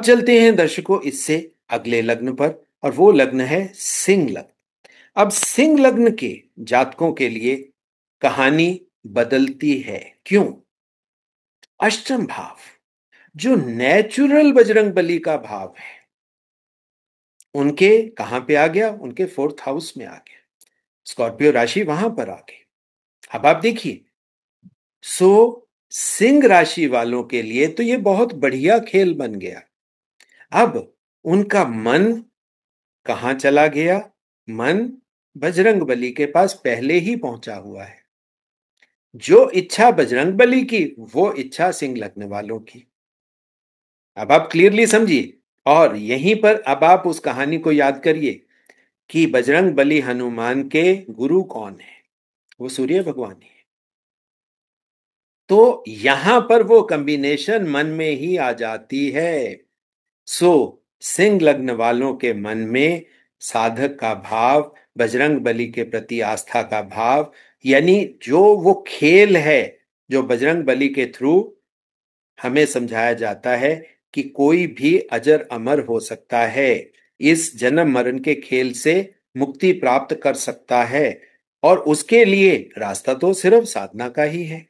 अब चलते हैं दर्शकों इससे अगले लग्न पर, और वो लग्न है सिंह लग्न। अब सिंह लग्न के जातकों के लिए कहानी बदलती है। क्यों? अष्टम भाव, जो नेचुरल बजरंगबली का भाव है, उनके कहां पे आ गया? उनके फोर्थ हाउस में आ गया। स्कॉर्पियो राशि वहां पर आ गई। अब आप देखिए, सो सिंह राशि वालों के लिए तो ये बहुत बढ़िया खेल बन गया। अब उनका मन कहां चला गया? मन बजरंगबली के पास पहले ही पहुंचा हुआ है। जो इच्छा बजरंगबली की, वो इच्छा सिंह लग्न वालों की। अब आप क्लियरली समझिए, और यहीं पर अब आप उस कहानी को याद करिए कि बजरंगबली हनुमान के गुरु कौन है? वो सूर्य भगवान है। तो यहां पर वो कॉम्बिनेशन मन में ही आ जाती है। सो सिंह लग्न वालों के मन में साधक का भाव, बजरंग बली के प्रति आस्था का भाव, यानी जो वो खेल है जो बजरंग बली के थ्रू हमें समझाया जाता है कि कोई भी अजर अमर हो सकता है, इस जन्म मरण के खेल से मुक्ति प्राप्त कर सकता है, और उसके लिए रास्ता तो सिर्फ साधना का ही है।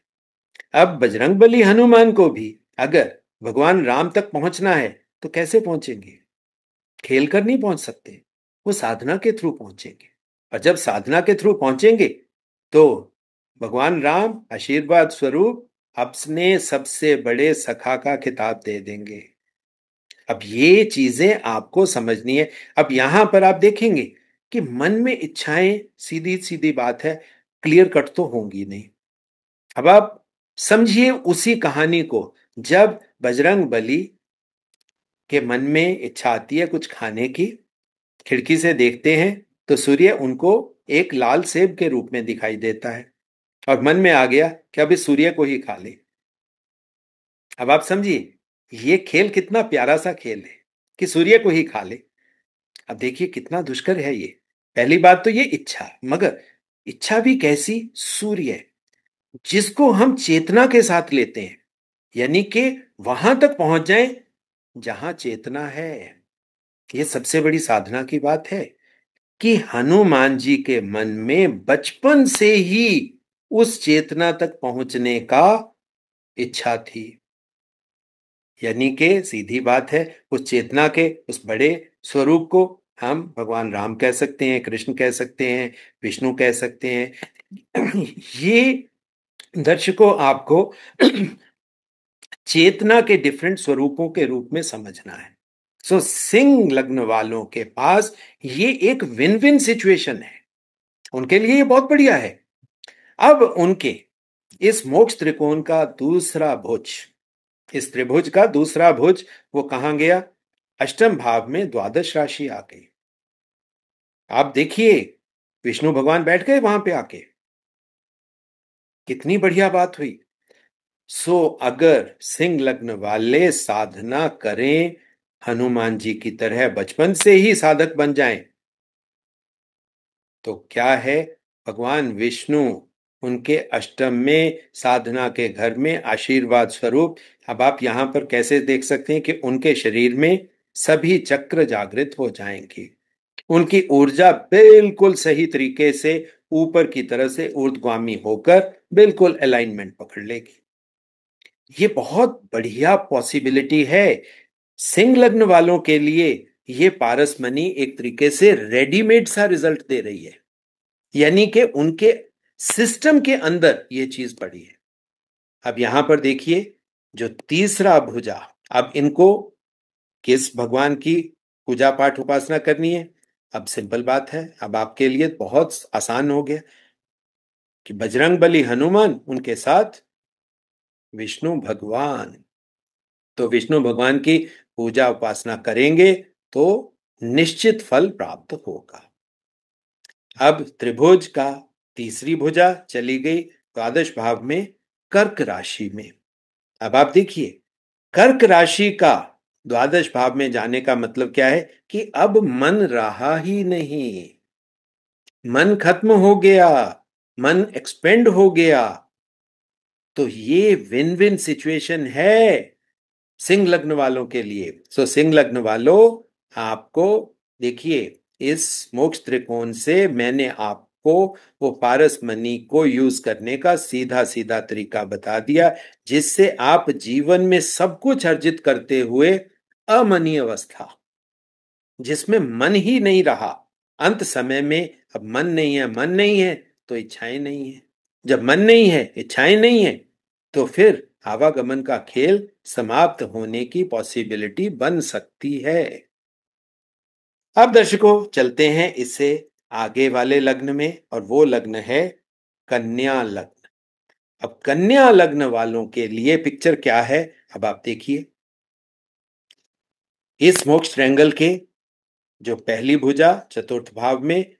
अब बजरंगबली हनुमान को भी अगर भगवान राम तक पहुंचना है तो कैसे पहुंचेंगे? खेल कर नहीं पहुंच सकते, वो साधना के थ्रू पहुंचेंगे। और जब साधना के थ्रू पहुंचेंगे तो भगवान राम आशीर्वाद स्वरूप अपने सबसे बड़े सखा का खिताब दे देंगे। अब ये चीजें आपको समझनी है। अब यहां पर आप देखेंगे कि मन में इच्छाएं, सीधी सीधी बात है, क्लियर कट तो होंगी नहीं। अब आप समझिए उसी कहानी को, जब बजरंग बली के मन में इच्छा आती है कुछ खाने की, खिड़की से देखते हैं तो सूर्य उनको एक लाल सेब के रूप में दिखाई देता है, और मन में आ गया कि अब इस सूर्य को ही खा ले। अब आप समझिए ये खेल कितना प्यारा सा खेल है कि सूर्य को ही खा ले। अब देखिए कितना दुष्कर है ये। पहली बात तो ये इच्छा, मगर इच्छा भी कैसी? सूर्य, जिसको हम चेतना के साथ लेते हैं, यानी कि वहां तक पहुंच जाए जहां चेतना है। यह सबसे बड़ी साधना की बात है कि हनुमान जी के मन में बचपन से ही उस चेतना तक पहुंचने का इच्छा थी। यानी कि सीधी बात है, उस चेतना के उस बड़े स्वरूप को हम भगवान राम कह सकते हैं, कृष्ण कह सकते हैं, विष्णु कह सकते हैं। ये दर्शकों आपको चेतना के डिफरेंट स्वरूपों के रूप में समझना है। सो सिंह लग्न वालों के पास ये एक विन विन सिचुएशन है, उनके लिए ये बहुत बढ़िया है। अब उनके इस मोक्ष त्रिकोण का दूसरा भुज, इस त्रिभुज का दूसरा भुज वो कहां गया? अष्टम भाव में द्वादश राशि आ गई। आप देखिए विष्णु भगवान बैठ गए वहां पे आके, कितनी बढ़िया बात हुई। सो अगर सिंह लग्न वाले साधना करें, हनुमान जी की तरह बचपन से ही साधक बन जाएं, तो क्या है, भगवान विष्णु उनके अष्टम में साधना के घर में आशीर्वाद स्वरूप। अब आप यहां पर कैसे देख सकते हैं कि उनके शरीर में सभी चक्र जागृत हो जाएंगे, उनकी ऊर्जा बिल्कुल सही तरीके से ऊपर की तरह से ऊर्ध्वगामी होकर बिल्कुल अलाइनमेंट पकड़ लेगी। ये बहुत बढ़िया पॉसिबिलिटी है सिंह लग्न वालों के लिए। ये पारसमणि एक तरीके से रेडीमेड सा रिजल्ट दे रही है, यानी कि उनके सिस्टम के अंदर ये चीज पड़ी है। अब यहां पर देखिए जो तीसरा भुजा, अब इनको किस भगवान की पूजा पाठ उपासना करनी है? अब सिंपल बात है, अब आपके लिए बहुत आसान हो गया कि बजरंग बली हनुमान, उनके साथ विष्णु भगवान। तो विष्णु भगवान की पूजा उपासना करेंगे तो निश्चित फल प्राप्त होगा। अब त्रिभुज का तीसरी भुजा चली गई द्वादश भाव में, कर्क राशि में। अब आप देखिए कर्क राशि का द्वादश भाव में जाने का मतलब क्या है कि अब मन रहा ही नहीं, मन खत्म हो गया, मन एक्सपेंड हो गया। तो ये विन विन सिचुएशन है सिंह लग्न वालों के लिए। सिंह लग्न वालों, आपको देखिए, इस मोक्ष त्रिकोण से मैंने आपको वो पारस मनी को यूज करने का सीधा सीधा तरीका बता दिया, जिससे आप जीवन में सब कुछ अर्जित करते हुए अमनी अवस्था, जिसमें मन ही नहीं रहा, अंत समय में अब मन नहीं है, मन नहीं है तो इच्छाएं नहीं है, जब मन नहीं है, इच्छाएं नहीं है, तो फिर आवागमन का खेल समाप्त होने की पॉसिबिलिटी बन सकती है। अब दर्शकों चलते हैं इससे आगे वाले लग्न में, और वो लग्न है कन्या लग्न। अब कन्या लग्न वालों के लिए पिक्चर क्या है, अब आप देखिए। इस मोक्ष ट्रायंगल के जो पहली भुजा चतुर्थ भाव में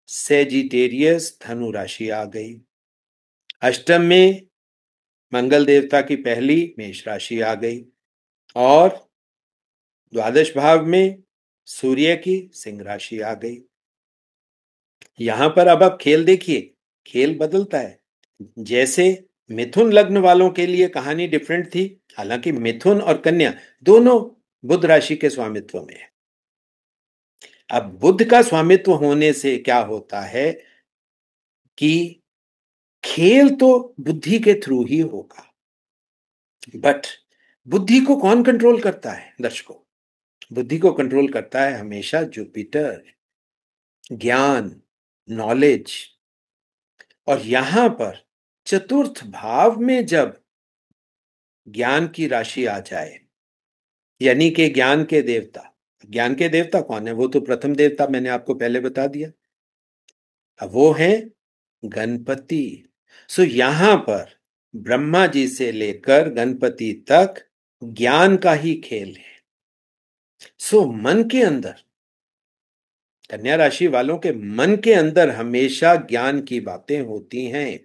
सेजिटेरियस धनु राशि आ गई, अष्टम में मंगल देवता की पहली मेष राशि आ गई, और द्वादश भाव में सूर्य की सिंह राशि आ गई। यहां पर अब आप खेल देखिए, खेल बदलता है। जैसे मिथुन लग्न वालों के लिए कहानी डिफरेंट थी, हालांकि मिथुन और कन्या दोनों बुध राशि के स्वामित्व में है। अब बुध का स्वामित्व होने से क्या होता है कि खेल तो बुद्धि के थ्रू ही होगा, बट बुद्धि को कौन कंट्रोल करता है दर्शकों? बुद्धि को कंट्रोल करता है हमेशा जुपिटर, ज्ञान, नॉलेज। और यहां पर चतुर्थ भाव में जब ज्ञान की राशि आ जाए, यानी कि ज्ञान के देवता कौन है? वो तो प्रथम देवता मैंने आपको पहले बता दिया, अब वो है गणपति। यहां पर ब्रह्मा जी से लेकर गणपति तक ज्ञान का ही खेल है। मन के अंदर, कन्या राशि वालों के मन के अंदर हमेशा ज्ञान की बातें होती हैं।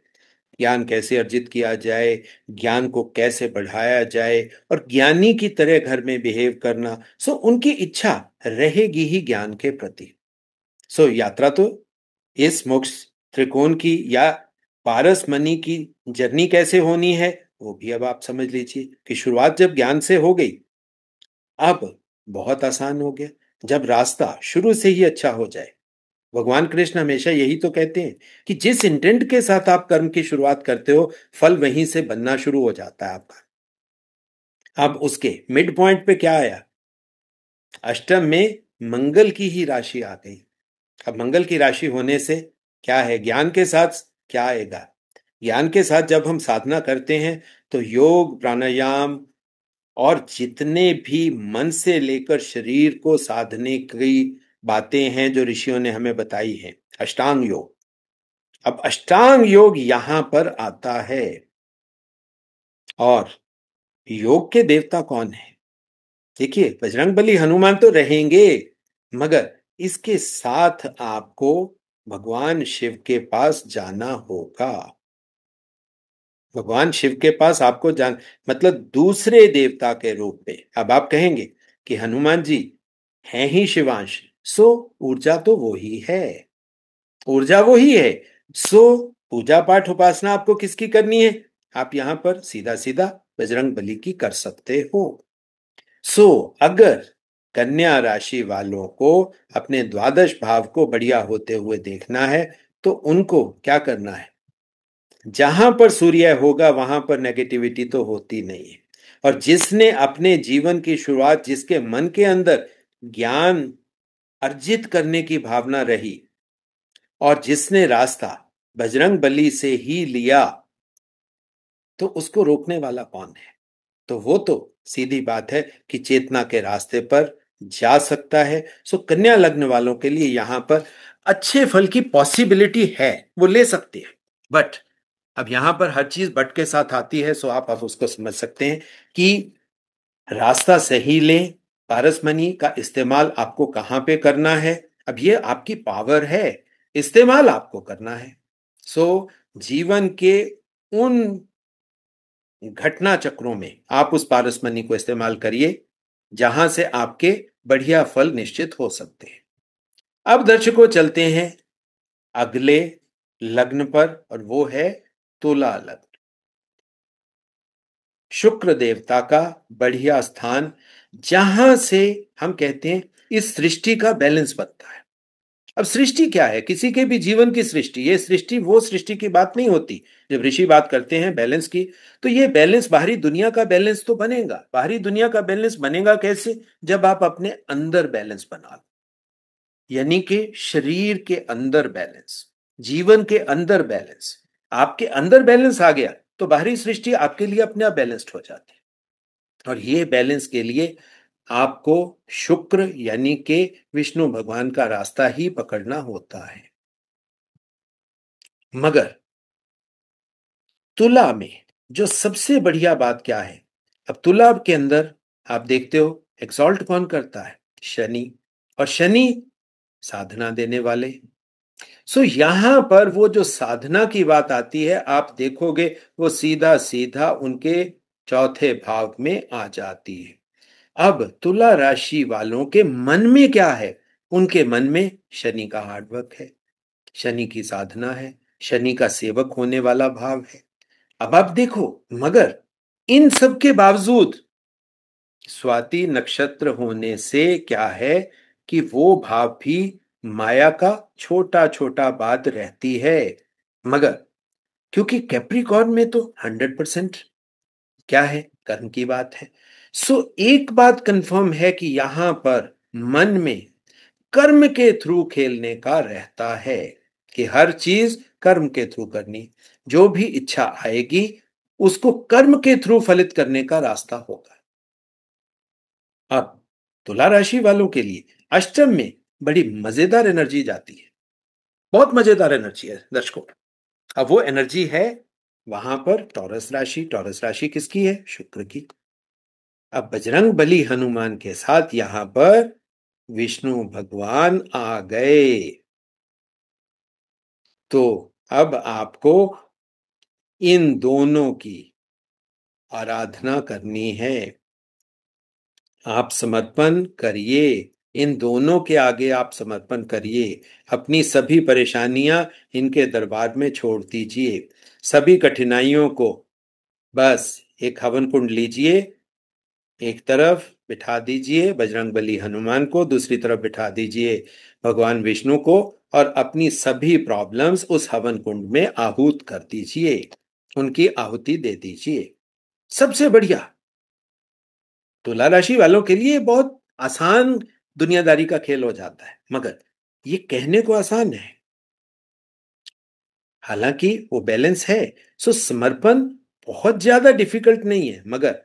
ज्ञान कैसे अर्जित किया जाए, ज्ञान को कैसे बढ़ाया जाए, और ज्ञानी की तरह घर में बिहेव करना। उनकी इच्छा रहेगी ही ज्ञान के प्रति। यात्रा तो इस मोक्ष त्रिकोण की या पारस मनी की जर्नी कैसे होनी है, वो भी अब आप समझ लीजिए कि शुरुआत जब ज्ञान से हो गई, अब बहुत आसान हो गया, जब रास्ता शुरू से ही अच्छा हो जाए। भगवान कृष्ण हमेशा यही तो कहते हैं कि जिस इंटेंट के साथ आप कर्म की शुरुआत करते हो, फल वहीं से बनना शुरू हो जाता है आपका। अब उसके मिड पॉइंट पे क्या आया? अष्टम में मंगल की ही राशि आ गई। अब मंगल की राशि होने से क्या है, ज्ञान के साथ क्या आएगा? ज्ञान के साथ जब हम साधना करते हैं तो योग, प्राणायाम और जितने भी मन से लेकर शरीर को साधने की बातें हैं जो ऋषियों ने हमें बताई हैं, अष्टांग योग। अब अष्टांग योग यहां पर आता है, और योग के देवता कौन है? देखिए, बजरंगबली हनुमान तो रहेंगे, मगर इसके साथ आपको भगवान शिव के पास जाना होगा। भगवान शिव के पास आपको मतलब दूसरे देवता के रूप में। अब आप कहेंगे कि हनुमान जी हैं ही शिवांश, ऊर्जा तो वो ही है, ऊर्जा वो ही है। पूजा पाठ उपासना आपको किसकी करनी है? आप यहां पर सीधा सीधा बजरंग बली की कर सकते हो। अगर कन्या राशि वालों को अपने द्वादश भाव को बढ़िया होते हुए देखना है, तो उनको क्या करना है? जहां पर सूर्य होगा वहां पर नेगेटिविटी तो होती नहीं है, और जिसने अपने जीवन की शुरुआत, जिसके मन के अंदर ज्ञान अर्जित करने की भावना रही, और जिसने रास्ता बजरंग बली से ही लिया, तो उसको रोकने वाला कौन है? तो वो तो सीधी बात है कि चेतना के रास्ते पर जा सकता है। कन्या लग्न वालों के लिए यहां पर अच्छे फल की पॉसिबिलिटी है, वो ले सकते हैं। बट अब यहां पर हर चीज बट के साथ आती है, आप अब उसको समझ सकते हैं कि रास्ता सही लें, पारसमनी का इस्तेमाल आपको कहां पे करना है। अब ये आपकी पावर है, इस्तेमाल आपको करना है। जीवन के उन घटना चक्रों में आप उस पारसमनी को इस्तेमाल करिए जहां से आपके बढ़िया फल निश्चित हो सकते हैं। अब दर्शकों चलते हैं अगले लग्न पर, और वो है तुला लग्न। शुक्र देवता का बढ़िया स्थान, जहां से हम कहते हैं इस सृष्टि का बैलेंस बनता है। अब सृष्टि क्या है? किसी के भी जीवन की सृष्टि, ये सृष्टि वो सृष्टि की बात नहीं होती। जब ऋषि बात करते हैं बैलेंस की, तो ये बैलेंस बाहरी दुनिया का बैलेंस तो बनेगा। बाहरी दुनिया का बैलेंस बनेगा कैसे? जब आप अपने अंदर बैलेंस बना लो, यानी कि शरीर के अंदर बैलेंस, जीवन के अंदर बैलेंस। आपके अंदर बैलेंस आ गया तो बाहरी सृष्टि आपके लिए अपने आप बैलेंस्ड हो जाती है। और ये बैलेंस के लिए आपको शुक्र यानी कि विष्णु भगवान का रास्ता ही पकड़ना होता है। मगर तुला में जो सबसे बढ़िया बात क्या है? अब तुला के अंदर आप देखते हो एक्सॉल्ट कौन करता है? शनि। और शनि साधना देने वाले। सो यहां पर वो जो साधना की बात आती है, आप देखोगे वो सीधा सीधा उनके चौथे भाव में आ जाती है। अब तुला राशि वालों के मन में क्या है? उनके मन में शनि का हार्डवर्क है, शनि की साधना है, शनि का सेवक होने वाला भाव है। अब आप देखो, मगर इन सब के बावजूद स्वाति नक्षत्र होने से क्या है कि वो भाव भी माया का छोटा छोटा बात रहती है। मगर क्योंकि कैप्रिकॉर्न में तो 100% क्या है? कर्म की बात है। सो एक बात कंफर्म है कि यहां पर मन में कर्म के थ्रू खेलने का रहता है, कि हर चीज कर्म के थ्रू करनी, जो भी इच्छा आएगी उसको कर्म के थ्रू फलित करने का रास्ता होगा। अब तुला राशि वालों के लिए अष्टम में बड़ी मजेदार एनर्जी जाती है, बहुत मजेदार एनर्जी है दर्शकों। अब वो एनर्जी है वहां पर टॉरस राशि। टॉरस राशि किसकी है? शुक्र की। अब बजरंग बली हनुमान के साथ यहां पर विष्णु भगवान आ गए, तो अब आपको इन दोनों की आराधना करनी है। आप समर्पण करिए, इन दोनों के आगे आप समर्पण करिए। अपनी सभी परेशानियां इनके दरबार में छोड़ दीजिए। सभी कठिनाइयों को बस एक हवन कुंड लीजिए, एक तरफ बिठा दीजिए बजरंगबली हनुमान को, दूसरी तरफ बिठा दीजिए भगवान विष्णु को, और अपनी सभी प्रॉब्लम्स उस हवन कुंड में आहूत कर दीजिए, उनकी आहुति दे दीजिए। सबसे बढ़िया तुला राशि वालों के लिए बहुत आसान दुनियादारी का खेल हो जाता है, मगर ये कहने को आसान है, हालांकि वो बैलेंस है। सो समर्पण बहुत ज्यादा डिफिकल्ट नहीं है, मगर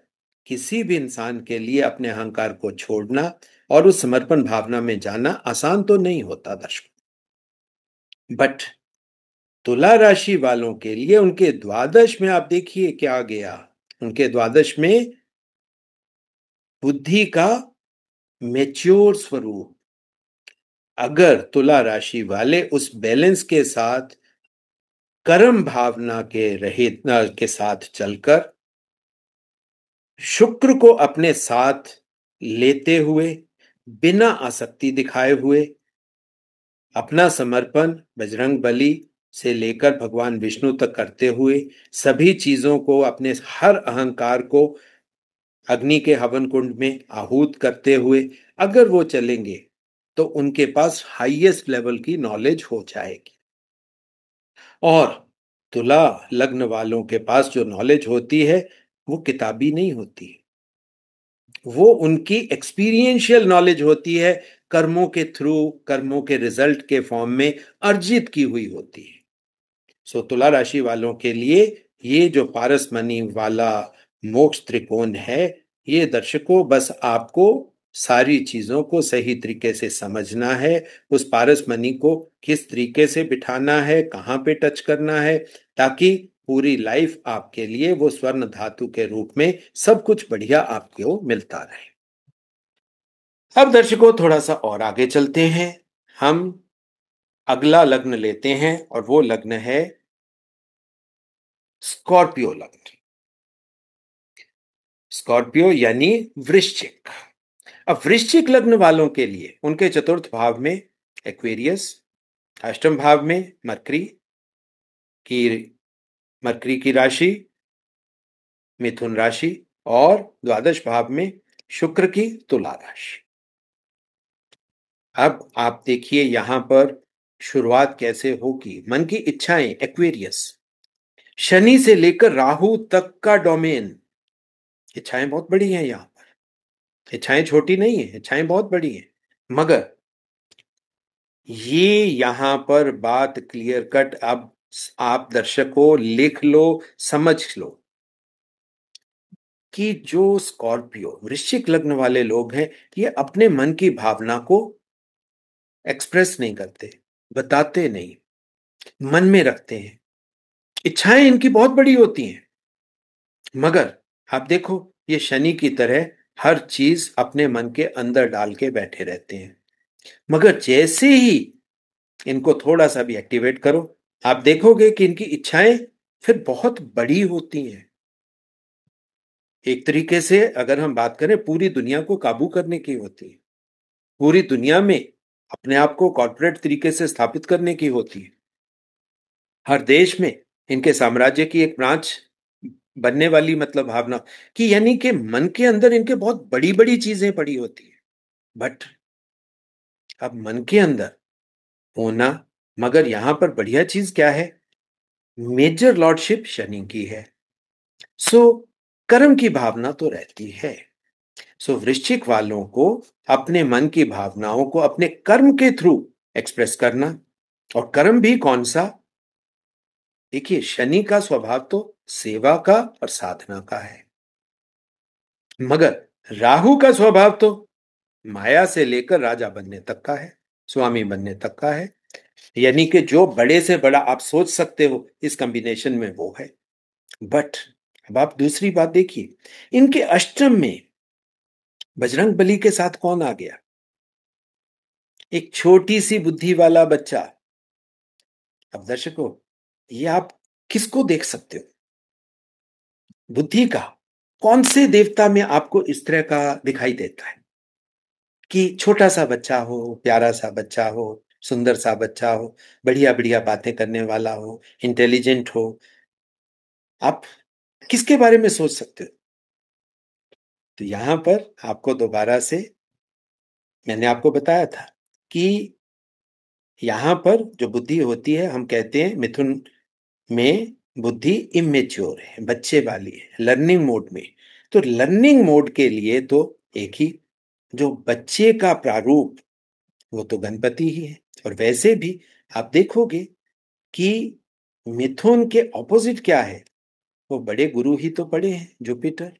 किसी भी इंसान के लिए अपने अहंकार को छोड़ना और उस समर्पण भावना में जाना आसान तो नहीं होता दर्शक। बट तुला राशि वालों के लिए उनके द्वादश में आप देखिए क्या गया। उनके द्वादश में बुद्धि का मेच्योर स्वरूप। अगर तुला राशि वाले उस बैलेंस के साथ कर्म भावना के रहित के साथ चलकर शुक्र को अपने साथ लेते हुए, बिना आसक्ति दिखाए हुए, अपना समर्पण बजरंग बली से लेकर भगवान विष्णु तक करते हुए, सभी चीजों को, अपने हर अहंकार को अग्नि के हवन कुंड में आहूत करते हुए अगर वो चलेंगे, तो उनके पास हाईएस्ट लेवल की नॉलेज हो जाएगी। और तुला लग्न वालों के पास जो नॉलेज होती है वो किताबी नहीं होती, वो उनकी एक्सपीरियंशियल नॉलेज होती है, कर्मों के थ्रू, कर्मों के रिजल्ट के फॉर्म में अर्जित की हुई होती है। सो तुला राशि वालों के लिए ये जो पारसमणि वाला मोक्ष त्रिकोण है, ये दर्शकों बस आपको सारी चीजों को सही तरीके से समझना है। उस पारसमणि को किस तरीके से बिठाना है, कहाँ पे टच करना है, ताकि पूरी लाइफ आपके लिए वो स्वर्ण धातु के रूप में सब कुछ बढ़िया आपको मिलता रहे। अब दर्शकों थोड़ा सा और आगे चलते हैं। हम अगला लग्न लेते हैं और वो लग्न है स्कॉर्पियो लग्न। स्कॉर्पियो यानी वृश्चिक। अब वृश्चिक लग्न वालों के लिए उनके चतुर्थ भाव में एक्वेरियस, अष्टम भाव में की मरकरी की राशि, मिथुन राशि और द्वादश भाव में शुक्र की तुला राशि। अब आप देखिए यहां पर शुरुआत कैसे होगी। मन की इच्छाएं एक्वेरियस, शनि से लेकर राहु तक का डोमेन। इच्छाएं बहुत बड़ी हैं यहां पर, इच्छाएं छोटी नहीं है, इच्छाएं बहुत बड़ी हैं। मगर ये यहां पर बात क्लियर कट, अब आप दर्शकों लिख लो, समझ लो कि जो स्कॉर्पियो वृश्चिक लग्न वाले लोग हैं, ये अपने मन की भावना को एक्सप्रेस नहीं करते, बताते नहीं, मन में रखते हैं। इच्छाएं इनकी बहुत बड़ी होती हैं, मगर आप देखो ये शनि की तरह हर चीज अपने मन के अंदर डाल के बैठे रहते हैं। मगर जैसे ही इनको थोड़ा सा भी एक्टिवेट करो, आप देखोगे कि इनकी इच्छाएं फिर बहुत बड़ी होती हैं। एक तरीके से अगर हम बात करें, पूरी दुनिया को काबू करने की होती है, पूरी दुनिया में अपने आप को कॉर्पोरेट तरीके से स्थापित करने की होती है। हर देश में इनके साम्राज्य की एक ब्रांच बनने वाली मतलब भावना कि यानी कि मन के अंदर इनके बहुत बड़ी बड़ी चीजें पड़ी होती है। बट अब मन के अंदर होना, मगर यहां पर बढ़िया चीज क्या है, मेजर लॉर्डशिप शनि की है। सो कर्म की भावना तो रहती है। सो वृश्चिक वालों को अपने मन की भावनाओं को अपने कर्म के थ्रू एक्सप्रेस करना, और कर्म भी कौन सा, देखिए शनि का स्वभाव तो सेवा का और साधना का है, मगर राहु का स्वभाव तो माया से लेकर राजा बनने तक का है, स्वामी बनने तक का है। यानी कि जो बड़े से बड़ा आप सोच सकते हो इस कॉम्बिनेशन में वो है। बट अब आप दूसरी बात देखिए, इनके अष्टम में बजरंग बली के साथ कौन आ गया, एक छोटी सी बुद्धि वाला बच्चा। अब दर्शकों, ये आप किसको देख सकते हो, बुद्धि का कौन से देवता में आपको इस तरह का दिखाई देता है कि छोटा सा बच्चा हो, प्यारा सा बच्चा हो, सुंदर सा बच्चा हो, बढ़िया बढ़िया बातें करने वाला हो, इंटेलिजेंट हो। आप किसके बारे में सोच सकते हो? तो यहां पर आपको दोबारा से मैंने आपको बताया था कि यहां पर जो बुद्धि होती है, हम कहते हैं मिथुन में बुद्धि इमेच्योर है, बच्चे वाली है, लर्निंग मोड में। तो लर्निंग मोड के लिए तो एक ही जो बच्चे का प्रारूप, वो तो गणपति ही है। और वैसे भी आप देखोगे कि मिथुन के ऑपोजिट क्या है, वो बड़े गुरु ही तो पड़े हैं, जुपिटर।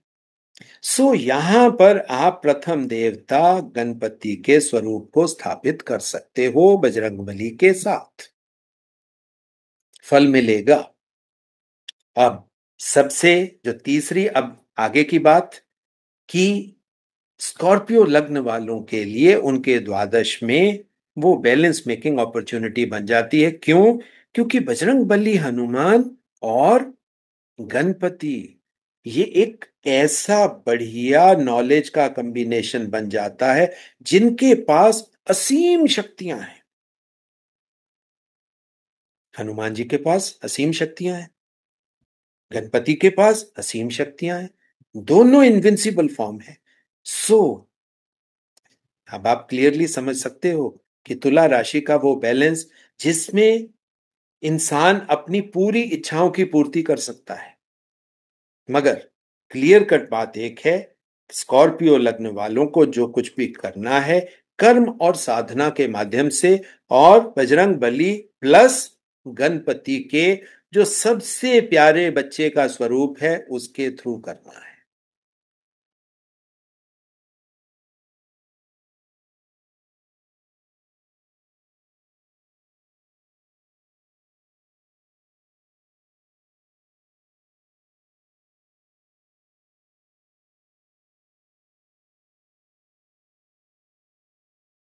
सो यहां पर आप प्रथम देवता गणपति के स्वरूप को स्थापित कर सकते हो बजरंगबली के साथ, फल मिलेगा। अब सबसे जो तीसरी, अब आगे की बात कि स्कॉर्पियो लग्न वालों के लिए उनके द्वादश में वो बैलेंस मेकिंग अपॉर्चुनिटी बन जाती है। क्यों? क्योंकि बजरंग बली, हनुमान और गणपति, ये एक ऐसा बढ़िया नॉलेज का कॉम्बिनेशन बन जाता है जिनके पास असीम शक्तियां हैं। हनुमान जी के पास असीम शक्तियां हैं, गणपति के पास असीम शक्तियां हैं, दोनों इनविंसिबल फॉर्म है। सो अब आप क्लियरली समझ सकते हो कि तुला राशि का वो बैलेंस जिसमें इंसान अपनी पूरी इच्छाओं की पूर्ति कर सकता है। मगर क्लियर कट बात एक है, स्कॉर्पियो लग्न वालों को जो कुछ भी करना है कर्म और साधना के माध्यम से, और बजरंग बली प्लस गणपति के जो सबसे प्यारे बच्चे का स्वरूप है उसके थ्रू करना है।